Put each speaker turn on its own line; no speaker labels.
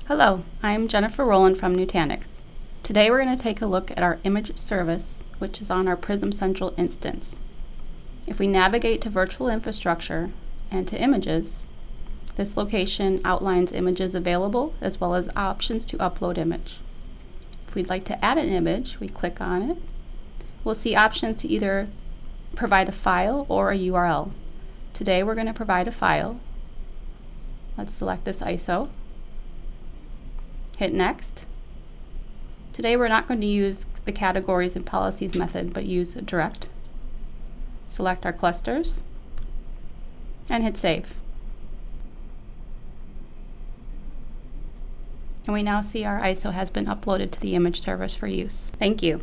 Hello, I'm Jennifer Rowland from Nutanix. Today we're going to take a look at our image service, which is on our Prism Central instance. If we navigate to Virtual Infrastructure and to Images, this location outlines images available as well as options to upload image. If we'd like to add an image, we click on it. We'll see options to either provide a file or a URL. Today we're going to provide a file. Let's select this ISO. Hit Next. Today we're not going to use the categories and policies method, but use direct. Select our clusters and hit Save. And we now see our ISO has been uploaded to the image service for use. Thank you.